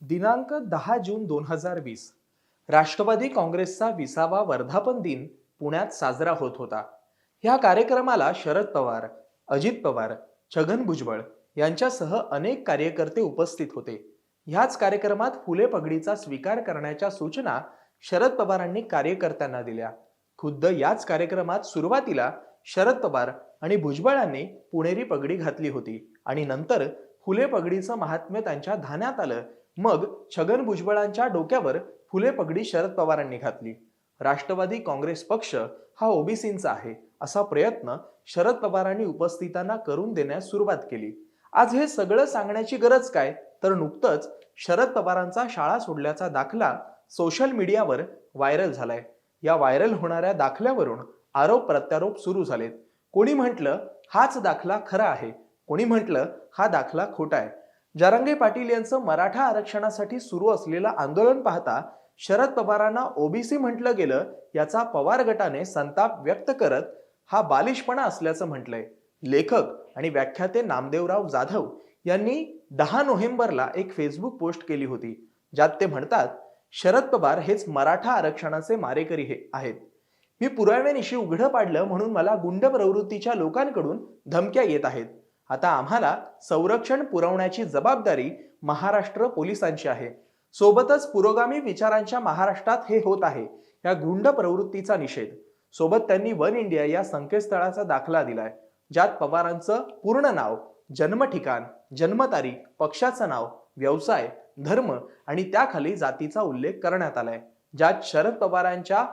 दिनांक 10 जून 2020 राष्ट्रवादी काँग्रेसचा 20वा वर्धापन दिन पुण्यात साजरा होत होता. ह्या कार्यक्रमाला शरद पवार, अजित पवार, छगन भुजबळ यांच्यासह अनेक कार्यकर्ते उपस्थित होते. ह्याच कार्यक्रमात फुले पगडीचा स्वीकार करण्याच्या सूचना शरद पवारांनी कार्यकर्त्यांना दिल्या. खुद्द याच कार्यक्रमात सुरुवातीला शरद पवार आणि भुजबळांनी पुणेरी पगडी घातली होती आणि नंतर फुले पगडीचं महात्म्य त्यांच्या ध्यानात आलं. मग छगन भुजबळांच्या डोक्यावर फुले पगडी शरद पवारांनी घातली. राष्ट्रवादी काँग्रेस पक्ष हा ओबीसींचा आहे असा प्रयत्न शरद पवारांनी उपस्थितांना करून देण्यास सुरुवात केली. आज हे सगळं सांगण्याची गरज काय, तर नुकतंच शरद पवारांचा शाळा सोडल्याचा दाखला सोशल मीडियावर व्हायरल झालाय. या व्हायरल होणाऱ्या दाखल्यावरून आरोप प्रत्यारोप सुरू झालेत. कोणी म्हटलं हाच दाखला खरा आहे, कोणी म्हटलं हा दाखला खोटा आहे. जरांगे पाटील यांचं मराठा आरक्षणासाठी सुरू असलेलं आंदोलन पाहता शरद पवारांना ओबीसी म्हटलं गेलं याचा पवार गटाने संताप व्यक्त करत हा बालिशपणा असल्याचं म्हटलंय. लेखक आणि व्याख्याते नामदेवराव जाधव यांनी 10 नोव्हेंबरला एक फेसबुक पोस्ट केली होती, ज्यात ते म्हणतात, शरद पवार हेच मराठा आरक्षणाचे मारेकरी आहेत. मी पुराव्यानिशी उघडं पाडलं म्हणून मला गुंड प्रवृत्तीच्या लोकांकडून धमक्या येत आहेत. आता आम्हाला संरक्षण पुरवण्याची जबाबदारी महाराष्ट्र पोलिसांची आहे. सोबतच पुरोगामी विचारांच्या महाराष्ट्रात हे होत आहे या गुंड प्रवृत्तीचा निषेध. सोबत त्यांनी वन इंडिया या संकेतस्थळाचा दाखला दिलाय, ज्यात पवारांचं पूर्ण नाव, जन्म ठिकाण, जन्मतारीख, पक्षाचं नाव, व्यवसाय, धर्म आणि त्याखाली जातीचा उल्लेख करण्यात आलाय, ज्यात शरद पवारांच्या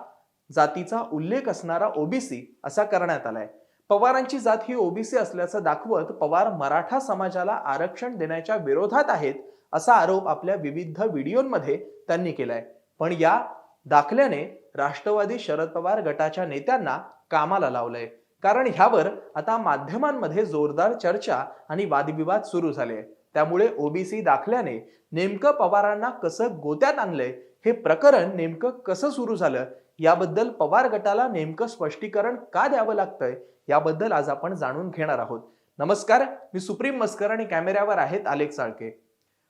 जातीचा उल्लेख असणारा ओबीसी असा करण्यात आलाय. पवारांची जात ही ओबीसी असल्याचं दाखवत पवार मराठा समाजाला आरक्षण देण्याच्या विरोधात आहेत असा आरोप आपल्या विविध व्हिडिओमध्ये त्यांनी केलाय. पण या दाखल्याने राष्ट्रवादी शरद पवार गटाच्या नेत्यांना कामाला लावलंय, कारण ह्यावर आता माध्यमांमध्ये जोरदार चर्चा आणि वादविवाद सुरू झाले. त्यामुळे ओबीसी दाखल्याने नेमकं पवारांना कसं गोत्यात आणलंय, हे प्रकरण नेमकं कसं सुरू झालं, याबद्दल पवार गटाला नेमकं स्पष्टीकरण का द्यावं लागतंय, याबद्दल आज आपण जाणून घेणार आहोत. नमस्कार, मी सुप्रीम मस्कर आणि कॅमेऱ्यावर आहेत अलेक्स साळके.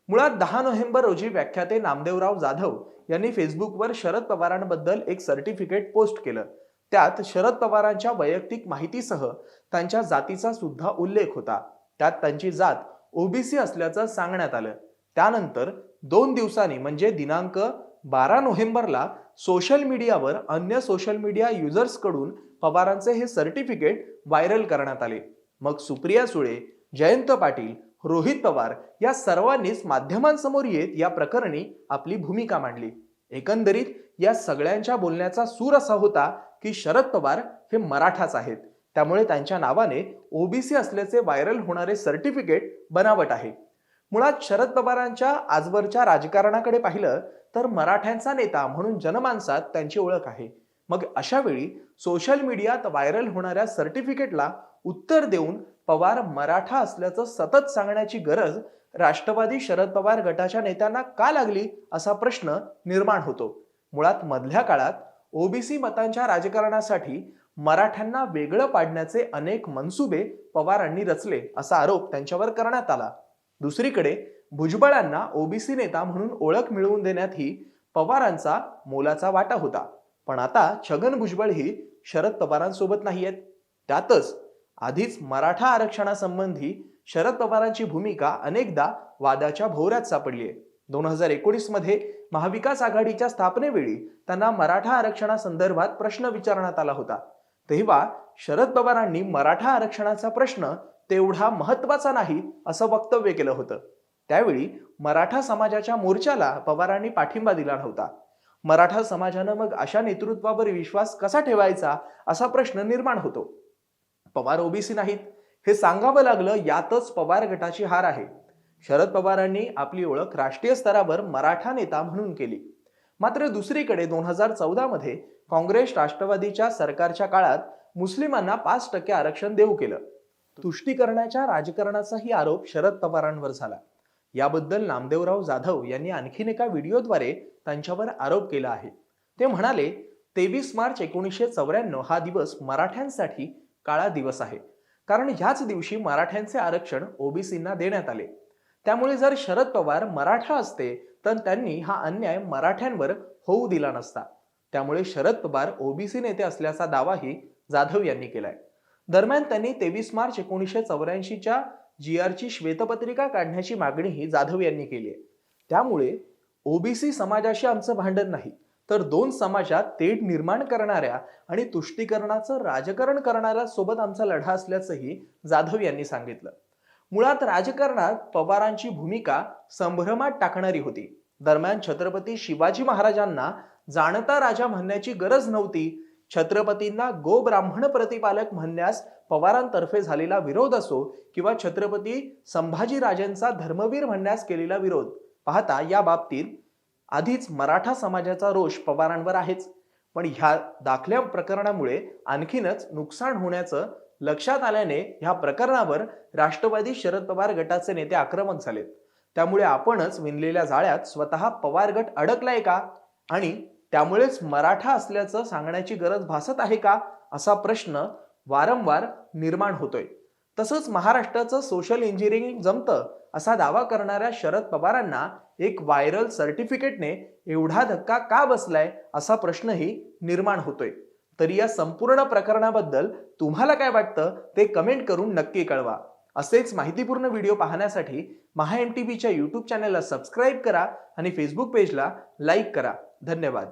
मुळात 10 नोव्हेंबर रोजी व्याख्याते नामदेवराव जाधव यांनी फेसबुकवर शरद पवारांबद्दल एक सर्टिफिकेट पोस्ट केलं. त्यात शरद पवारांच्या वैयक्तिक माहितीसह त्यांच्या जातीचा सुद्धा उल्लेख होता. त्यात त्यांची जात ओबीसी असल्याचं सांगण्यात आलं. त्यानंतर 2 दिवसांनी म्हणजे दिनांक 12 नोव्हेंबरला सोशल मीडियावर अन्य सोशल मीडिया युजर्स कडून पवारांचे हे सर्टिफिकेट व्हायरल करण्यात आले. मग सुप्रिया सुळे, जयंत पाटील, रोहित पवार या सर्वांनीच माध्यमांसमोर येत या प्रकरणी आपली भूमिका मांडली. एकंदरीत या सगळ्यांच्या बोलण्याचा सूर असा होता की शरद पवार हे मराठाच आहेत, त्यामुळे त्यांच्या नावाने ओबीसी असल्याचे व्हायरल होणारे सर्टिफिकेट बनावट आहे. मुळात शरद पवारांच्या आजवरच्या राजकारणाकडे पाहिलं तर मराठ्यांचा नेता म्हणून जनमानसात त्यांची ओळख आहे. मग अशा वेळी सोशल मीडियात व्हायरल होणाऱ्या सर्टिफिकेटला उत्तर देऊन पवार मराठा असल्याचं सतत सांगण्याची गरज राष्ट्रवादी शरद पवार गटाच्या नेत्यांना का लागली असा प्रश्न निर्माण होतो. मुळात मधल्या काळात ओबीसी मतांच्या राजकारणासाठी मराठ्यांना वेगळं पाडण्याचे अनेक मनसुबे पवारांनी रचले असा आरोप त्यांच्यावर करण्यात आला. दुसरीकडे भुजबळांना ओबीसी नेता म्हणून ओळख मिळवून देण्यातही पवारांचा मोलाचा वाटा होता. पण आता छगन भुजबळ ही शरद पवारांसोबत नाही आहेत. त्यातच आधीच मराठा आरक्षणासंबंधी शरद पवारांची भूमिका अनेकदा वादाच्या भोवऱ्यात सापडली आहे. 2019 मध्ये महाविकास आघाडीच्या स्थापनेवेळी त्यांना मराठा आरक्षणासंदर्भात प्रश्न विचारण्यात आला होता. तेव्हा शरद पवारांनी मराठा आरक्षणाचा प्रश्न तेवढा महत्वाचा नाही असं वक्तव्य केलं होतं. त्यावेळी मराठा समाजाच्या मोर्चाला पवारांनी पाठिंबा दिला नव्हता. मराठा समाजानं मग अशा नेतृत्वावर विश्वास कसा ठेवायचा असा प्रश्न निर्माण होतो. पवार ओबीसी नाहीत हे सांगावं लागलं, यातच पवार गटाची हार आहे. शरद पवारांनी आपली ओळख राष्ट्रीय स्तरावर मराठा नेता म्हणून केली. मात्र दुसरीकडे 2014 मध्ये काँग्रेस राष्ट्रवादीच्या सरकारच्या काळात मुस्लिमांना 5% आरक्षण देऊ केलं. तुष्टीकरणाच्या राजकारणाचाही आरोप शरद पवारांवर झाला. याबद्दल नामदेवराव जाधव यांनी आणखीन एका व्हिडिओद्वारे त्यांच्यावर आरोप केला आहे. ते म्हणाले, 23 मार्च 1994 हा दिवस मराठ्यांसाठी काळा दिवस आहे, कारण ह्याच दिवशी मराठ्यांचे आरक्षण ओबीसींना देण्यात आले. त्यामुळे जर शरद पवार मराठा असते तर त्यांनी हा अन्याय मराठ्यांवर होऊ दिला नसता. त्यामुळे शरद पवार ओबीसी नेते असल्याचा दावाही जाधव यांनी केलाय. दरम्यान त्यांनी 23 मार्च 1984च्या GRची श्वेतपत्रिका काढण्याची मागणीही जाधव यांनी केली आहे. त्यामुळे ओबीसी समाजाशी आमचं भांडण नाही, तर दोन समाजात तेढ निर्माण करणाऱ्या आणि तुष्टीकरणाचं राजकारण करणाऱ्या सोबत आमचा लढा असल्याचंही जाधव यांनी सांगितलं. मुळात राजकारणात पवारांची भूमिका संभ्रमात टाकणारी होती. दरम्यान छत्रपती शिवाजी महाराजांना जाणता राजा म्हणण्याची गरज नव्हती. छत्रपतींना गो ब्राह्मण प्रतिपालक म्हणण्यास पवारांतर्फे झालेला विरोध असो किंवा छत्रपती संभाजी राजांचा धर्मवीर म्हणण्यास केलेला विरोध पाहता या बाबतीत आधीच मराठा समाजाचा रोष पवारांवर आहेच. पण ह्या दाखल्या प्रकरणामुळे आणखीनच नुकसान होण्याचं लक्षात आल्याने ह्या प्रकरणावर राष्ट्रवादी शरद पवार गटाचे नेते आक्रमक झालेत. त्यामुळे आपणच विणलेल्या जाळ्यात स्वतः पवार गट अडकलाय का आणि त्यामुळेच मराठा असल्याचं सांगण्याची गरज भासत आहे का असा प्रश्न वारंवार निर्माण होतोय. तसंच महाराष्ट्राचं सोशल इंजिनिअरिंग जमतं असा दावा करणाऱ्या शरद पवारांना एक व्हायरल सर्टिफिकेटने एवढा धक्का का बसलाय असा प्रश्नही निर्माण होतोय. तरी या संपूर्ण प्रकरणाबद्दल तुम्हाला काय वाटतं ते कमेंट करून नक्की कळवा. असेच माहितीपूर्ण व्हिडिओ पाहण्यासाठी महा MTVच्या YouTube चॅनलला सबस्क्राईब करा आणि फेसबुक पेजला लाईक करा. धन्यवाद.